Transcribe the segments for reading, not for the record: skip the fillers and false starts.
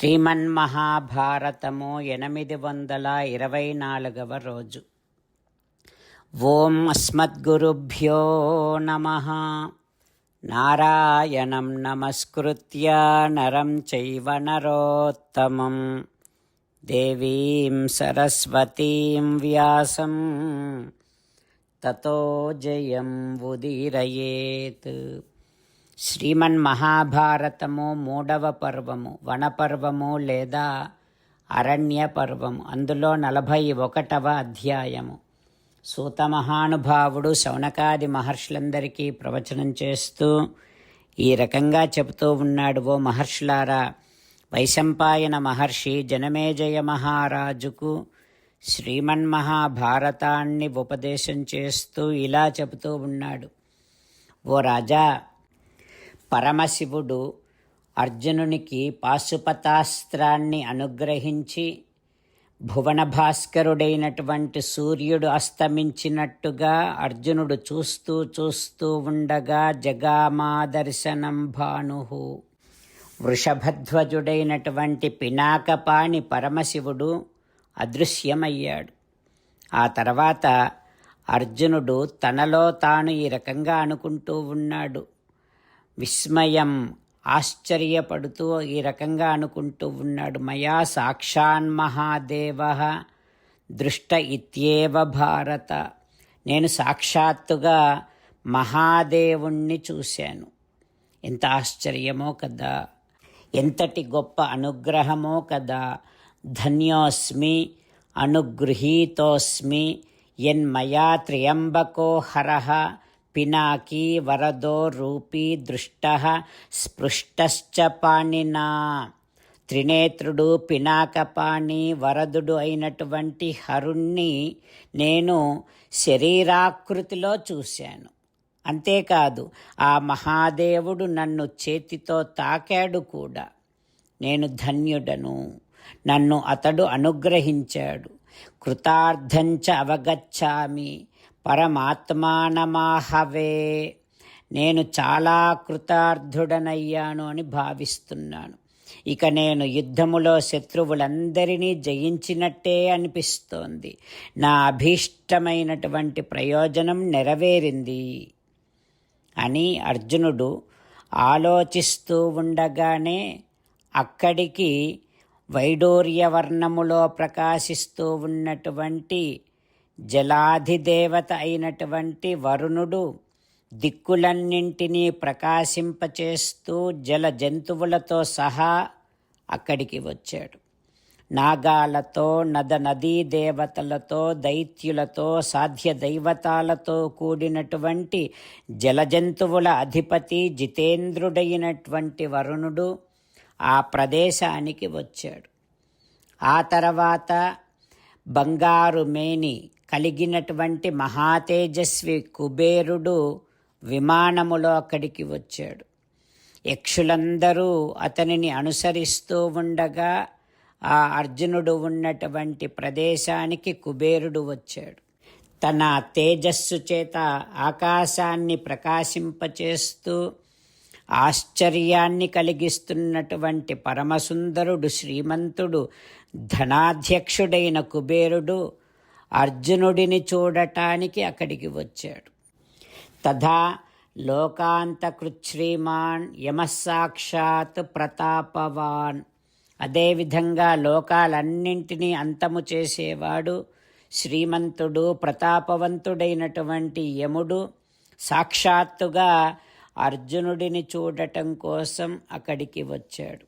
శ్రీమన్మహాభారతము 824వ రోజు. ఓం అస్మద్గురుభ్యో నమః. నారాయణం నమస్కృత్య నరం చైవ నరోత్తమం దేవీం సరస్వతీం వ్యాసం తతో జయం ఉదీరయేత్. శ్రీమన్మహాభారతము 3వ పర్వము, వనపర్వము లేదా అరణ్య పర్వము. అందులో 41వ అధ్యాయము. సూత మహానుభావుడు శౌనకాది మహర్షులందరికీ ప్రవచనం చేస్తూ ఈ రకంగా చెబుతూ ఉన్నాడు. ఓ మహర్షులారా, వైశంపాయన మహర్షి జనమేజయ మహారాజుకు శ్రీమన్మహాభారతాన్ని ఉపదేశం చేస్తూ ఇలా చెబుతూ ఉన్నాడు. ఓ రాజా, పరమశివుడు అర్జునునికి పాశుపతాస్త్రాన్ని అనుగ్రహించి భువన భాస్కరుడైనటువంటి సూర్యుడు అస్తమించినట్టుగా అర్జునుడు చూస్తూ చూస్తూ ఉండగా జగామాదర్శనం భానుః. వృషభధ్వజుడైనటువంటి పినాకపాణి పరమశివుడు అదృశ్యమయ్యాడు. ఆ తర్వాత అర్జునుడు తనలో తాను ఈ రకంగా అనుకుంటూ ఉన్నాడు. విస్మయం, ఆశ్చర్యపడుతూ ఈ రకంగా అనుకుంటూ ఉన్నాడు. మయా సాక్షాన్మహాదేవః దృష్ట ఇత్యేవ భారత. నేను సాక్షాత్తుగా మహాదేవుణ్ణి చూశాను. ఎంత ఆశ్చర్యమో కదా, ఎంతటి గొప్ప అనుగ్రహమో కదా. ధన్యోస్మి అనుగృహీతోస్మి యన్మయా త్ర్యంబకో హరః పినాకీ వరదో రూపీ దృష్టః స్పృష్టశ్చ పాణినా. త్రినేత్రుడు, పినాకపాణి, వరదుడు అయినటువంటి హరుణ్ణి నేను శరీరాకృతిలో చూశాను. అంతేకాదు, ఆ మహాదేవుడు నన్ను చేతితో తాకాడు కూడా. నేను ధన్యుడను, నన్ను అతడు అనుగ్రహించాడు. కృతార్థంచ అవగచ్చామి పరమాత్మానమాహవే. నేను చాలా కృతార్థుడనయ్యాను అని భావిస్తున్నాను. ఇక నేను యుద్ధములో శత్రువులందరినీ జయించినట్టే అనిపిస్తోంది. నా అభీష్టమైనటువంటి ప్రయోజనం నెరవేరింది అని అర్జునుడు ఆలోచిస్తూ ఉండగానే అక్కడికి వైడూర్యవర్ణములో ప్రకాశిస్తూ ఉన్నటువంటి జలాధిదేవత అయినటువంటి వరుణుడు దిక్కులన్నింటినీ ప్రకాశింపచేస్తూ జల జంతువులతో సహా అక్కడికి వచ్చాడు. నాగాలతో, నదీ దేవతలతో, దైత్యులతో, సాధ్య దైవతాలతో కూడినటువంటి జలజంతువుల అధిపతి జితేంద్రుడైనటువంటి వరుణుడు ఆ ప్రదేశానికి వచ్చాడు. ఆ తర్వాత బంగారు మేని కలిగినటువంటి మహాతేజస్వి కుబేరుడు విమానములో అక్కడికి వచ్చాడు. యక్షులందరూ అతనిని అనుసరిస్తూ ఉండగా ఆ అర్జునుడు ఉన్నటువంటి ప్రదేశానికి కుబేరుడు వచ్చాడు. తన తేజస్సు చేత ఆకాశాన్ని ప్రకాశింపచేస్తూ ఆశ్చర్యాన్ని కలిగిస్తున్నటువంటి పరమసుందరుడు, శ్రీమంతుడు, ధనాధ్యక్షుడైన కుబేరుడు అర్జునుడిని చూడటానికి అక్కడికి వచ్చాడు. తథా లోకాంతకృచ్శ్రీమాన్ యమస్సాక్షాత్ ప్రతాపవాన్. అదేవిధంగా లోకాలన్నింటినీ అంతము చేసేవాడు, శ్రీమంతుడు, ప్రతాపవంతుడైనటువంటి యముడు సాక్షాత్తుగా అర్జునుడిని చూడటం కోసం అక్కడికి వచ్చాడు.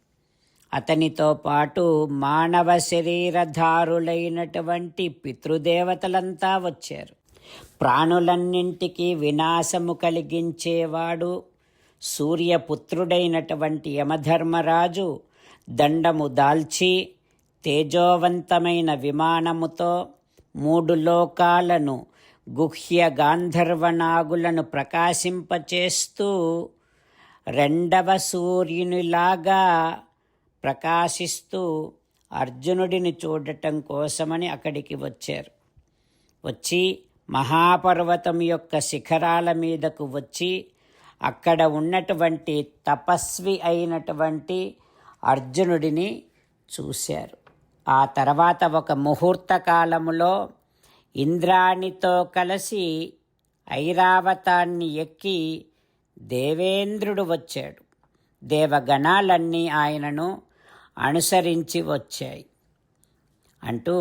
అతనితో పాటు మానవ శరీరధారులైనటువంటి పితృదేవతలంతా వచ్చారు. ప్రాణులన్నింటికీ వినాశము కలిగించేవాడు సూర్యపుత్రుడైనటువంటి యమధర్మరాజు దండము దాల్చి తేజోవంతమైన విమానముతో 3 లోకాలను, గుహ్య గాంధర్వనాగులను ప్రకాశింపచేస్తూ రెండవ సూర్యునిలాగా ప్రకాశిస్తూ అర్జునుడిని చూడటం కోసమని అక్కడికి వచ్చారు. వచ్చి మహాపర్వతం యొక్క శిఖరాల మీదకు వచ్చి అక్కడ ఉన్నటువంటి తపస్వి అయినటువంటి అర్జునుడిని చూశారు. ఆ తర్వాత ఒక ముహూర్త కాలములో ఇంద్రాణితో కలిసి ఐరావతాన్ని ఎక్కి దేవేంద్రుడు వచ్చాడు. దేవగణాలన్నీ ఆయనను అనుసరించి వచ్చాయి అంటూ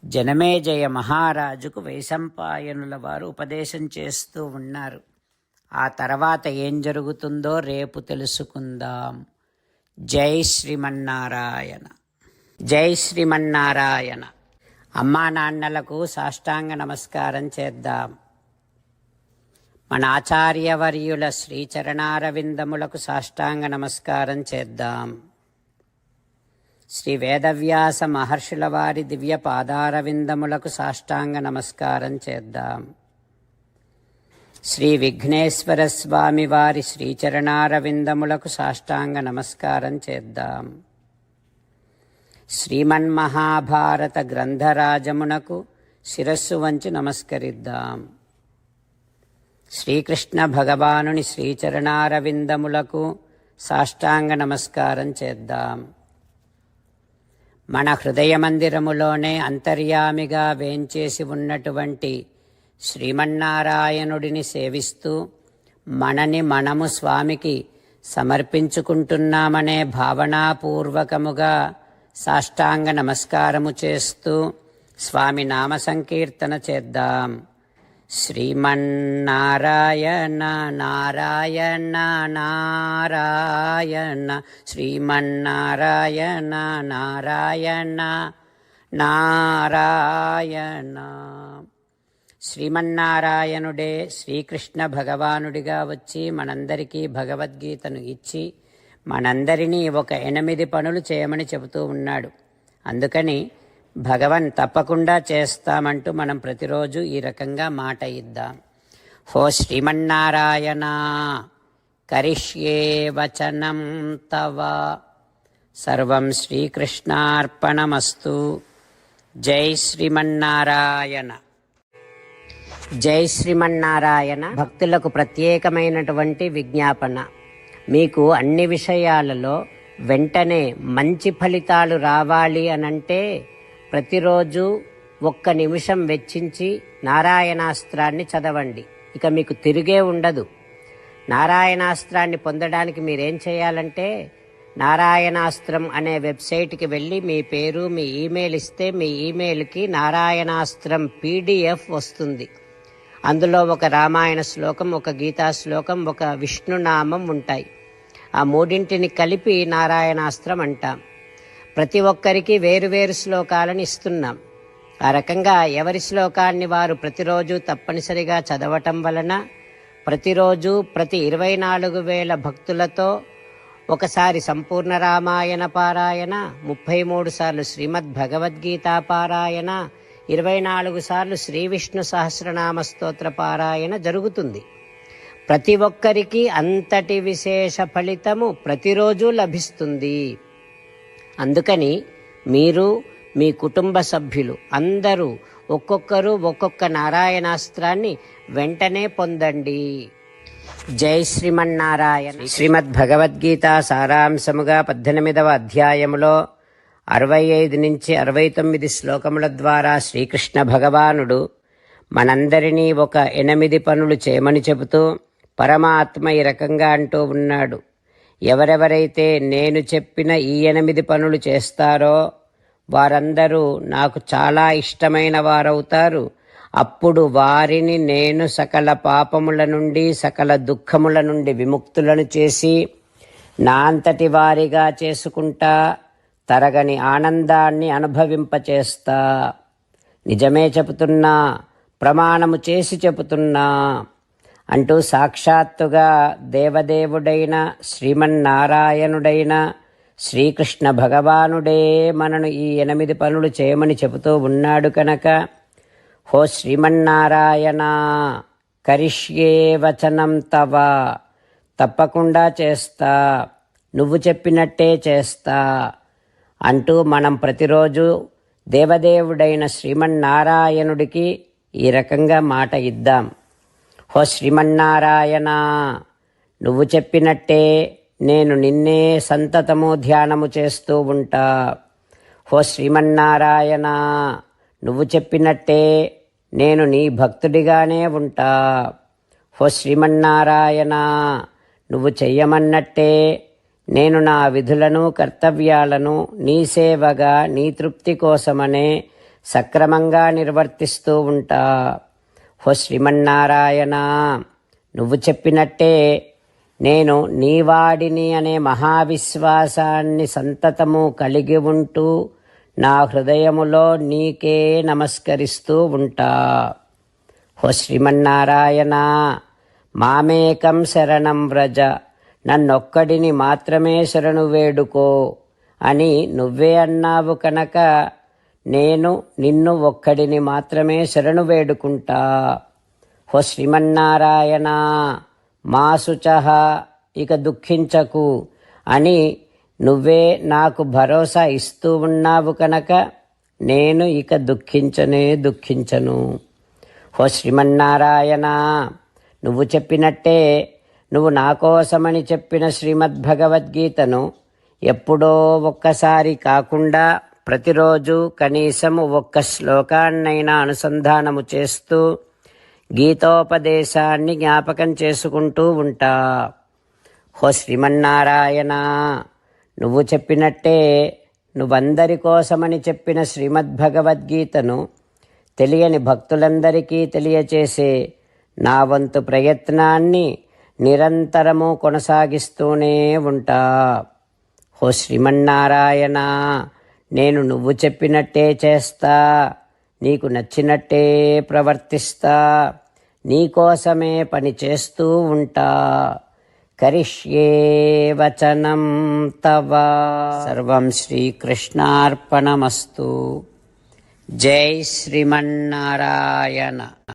జనమేజయ మహారాజుకు వైశంపాయనుల వారు ఉపదేశం చేస్తూ ఉన్నారు. ఆ తర్వాత ఏం జరుగుతుందో రేపు తెలుసుకుందాం. జై శ్రీమన్నారాయణ. జై శ్రీమన్నారాయణ. అమ్మా నాన్నలకు సాష్టాంగ నమస్కారం చేద్దాం. మన ఆచార్యవర్యుల శ్రీచరణారవిందములకు సాష్టాంగ నమస్కారం చేద్దాం. శ్రీ వేదవ్యాస మహర్షుల వారి దివ్య పాదారవిందములకు సాష్టాంగ నమస్కారం చేద్దాం. శ్రీ విఘ్నేశ్వర స్వామి వారి శ్రీచరణారవిందములకు సాష్టాంగ నమస్కారం చేద్దాం. శ్రీమన్మహాభారత గ్రంథరాజమునకు శిరస్సు వంచి నమస్కరిద్దాం. శ్రీకృష్ణ భగవానుని శ్రీచరణారవిందములకు సాష్టాంగ నమస్కారం చేద్దాం. మన హృదయ మందిరములోనే అంతర్యామిగా వేంచేసి ఉన్నటువంటి శ్రీమన్నారాయణుడిని సేవిస్తూ మనని మనము స్వామికి సమర్పించుకుంటున్నామనే భావనాపూర్వకముగా సాష్టాంగ నమస్కారము చేస్తూ స్వామి నామ సంకీర్తన చేద్దాం. శ్రీమన్నారాయణ నారాయణ నారాయణ శ్రీమన్నారాయణ నారాయణ నారాయణ. శ్రీమన్నారాయణుడే శ్రీకృష్ణ భగవానుడిగా వచ్చి మనందరికీ భగవద్గీతను ఇచ్చి మనందరినీ ఒక 8 పనులు చేయమని చెబుతూ ఉన్నాడు. అందుకని భగవన్ తప్పకుండా చేస్తామంటూ మనం ప్రతిరోజు ఈ రకంగా మాట ఇద్దాం. హో శ్రీమన్నారాయణ కరిష్యే వచనం తవ సర్వం శ్రీకృష్ణార్పణమస్తు. జై శ్రీమన్నారాయణ. జై శ్రీమన్నారాయణ. భక్తులకు ప్రత్యేకమైనటువంటి విజ్ఞాపన. మీకు అన్ని విషయాలలో వెంటనే మంచి ఫలితాలు రావాలి అనంటే ప్రతిరోజు 1 నిమిషం వెచ్చించి నారాయణాస్త్రాన్ని చదవండి. ఇక మీకు తిరిగే ఉండదు. నారాయణాస్త్రాన్ని పొందడానికి మీరేం చేయాలంటే నారాయణాస్త్రం అనే వెబ్సైట్కి వెళ్ళి మీ పేరు మీ ఈమెయిల్ ఇస్తే మీ ఈమెయిల్కి నారాయణాస్త్రం PDF వస్తుంది. అందులో ఒక రామాయణ శ్లోకం, ఒక గీతా శ్లోకం, ఒక విష్ణునామం ఉంటాయి. ఆ 3 కలిపి నారాయణాస్త్రం అంటాం. ప్రతి ఒక్కరికి వేరువేరు శ్లోకాలను ఇస్తున్నాం. ఆ రకంగా ఎవరి శ్లోకాన్ని వారు ప్రతిరోజు తప్పనిసరిగా చదవటం వలన ప్రతిరోజు ప్రతి 24,000 భక్తులతో ఒకసారి సంపూర్ణ రామాయణ పారాయణ, 33 సార్లు శ్రీమద్ భగవద్గీత పారాయణ, 24 సార్లు శ్రీ విష్ణు సహస్రనామ స్తోత్ర పారాయణ జరుగుతుంది. ప్రతి ఒక్కరికి అంతటి విశేష ఫలితము ప్రతిరోజు లభిస్తుంది. అందుకని మీరు మీ కుటుంబ సభ్యులు అందరూ ఒక్కొక్కరు ఒక్కొక్క నారాయణాస్త్రాన్ని వెంటనే పొందండి. జై శ్రీమన్నారాయణ. శ్రీమద్ భగవద్గీత సారాంశముగా 18వ అధ్యాయములో 65 నుంచి 69 శ్లోకముల ద్వారా శ్రీకృష్ణ భగవానుడు మనందరినీ ఒక 8 పనులు చేయమని చెబుతూ పరమాత్మ ఈ రకంగా అంటూ ఉన్నాడు. ఎవరెవరైతే నేను చెప్పిన ఈ 8 పనులు చేస్తారో వారందరూ నాకు చాలా ఇష్టమైన వారవుతారు. అప్పుడు వారిని నేను సకల పాపముల నుండి సకల దుఃఖముల నుండి విముక్తులను చేసి నా అంతటి వారిగా చేసుకుంటా, తరగని ఆనందాన్ని అనుభవింపచేస్తా. నిజమే చెబుతున్నా, ప్రమాణము చేసి చెబుతున్నా అంటూ సాక్షాత్తుగా దేవదేవుడైన శ్రీమన్నారాయణుడైన శ్రీకృష్ణ భగవానుడే మనను ఈ 8 పనులు చేయమని చెబుతూ ఉన్నాడు కనుక హో శ్రీమన్నారాయణ కరిష్యే వచనం తవ, తప్పకుండా చేస్తా, నువ్వు చెప్పినట్టే చేస్తా అంటూ మనం ప్రతిరోజు దేవదేవుడైన శ్రీమన్నారాయణుడికి ఈ రకంగా మాట ఇద్దాం. హో శ్రీమన్నారాయణ, నువ్వు చెప్పినట్టే నేను నిన్నే సంతతము ధ్యానము చేస్తూ ఉంటా. ఓ శ్రీమన్నారాయణ, నువ్వు చెప్పినట్టే నేను నీ భక్తుడిగానే ఉంటా. ఓ శ్రీమన్నారాయణ, నువ్వు చెయ్యమన్నట్టే నేను నా విధులను కర్తవ్యాలను నీ సేవగా నీ తృప్తి కోసమనే సక్రమంగా నిర్వర్తిస్తూ ఉంటా. ఓ శ్రీమన్నారాయణ, నువ్వు చెప్పినట్టే నేను నీవాడిని అనే మహావిశ్వాసాన్ని సంతతము కలిగి ఉంటూ నా హృదయములో నీకే నమస్కరిస్తూ ఉంటా. ఓ శ్రీమన్నారాయణ, మామేకం శరణం వ్రజ, నన్నొక్కడిని మాత్రమే శరణు వేడుకో అని నువ్వే అన్నావు కనుక నేను నిన్ను ఒక్కడిని మాత్రమే శరణు వేడుకుంటా. ఓ శ్రీమన్నారాయణ, మా శుచః, ఇక దుఃఖించకు అని నువ్వే నాకు భరోసా ఇస్తూ ఉన్నావు కనుక నేను ఇక దుఃఖించను. ఓ శ్రీమన్నారాయణ, నువ్వు చెప్పినట్టే నువ్వు నా కోసమని చెప్పిన శ్రీమద్భగవద్గీతను ఎప్పుడో ఒక్కసారి కాకుండా ప్రతిరోజు కనీసం ఒక్క శ్లోకాన్నైనా అనుసంధానము చేస్తూ గీతోపదేశాన్ని జ్ఞాపకం చేసుకుంటూ ఉంటా. ఓ శ్రీమన్నారాయణ, నువ్వు చెప్పినట్టే నువ్వందరి కోసమని చెప్పిన శ్రీమద్భగవద్గీతను తెలియని భక్తులందరికీ తెలియచేసే నా వంతు ప్రయత్నాన్ని నిరంతరము కొనసాగిస్తూనే ఉంటా. ఓ శ్రీమన్నారాయణ, నేను నువ్వు చెప్పినట్టే చేస్తా, నీకు నచ్చినట్టే ప్రవర్తిస్తా, నీకోసమే పని చేస్తూ ఉంటా. కరిష్యే వచనం తవ. సర్వం శ్రీకృష్ణార్పణమస్తు. జై శ్రీమన్నారాయణ.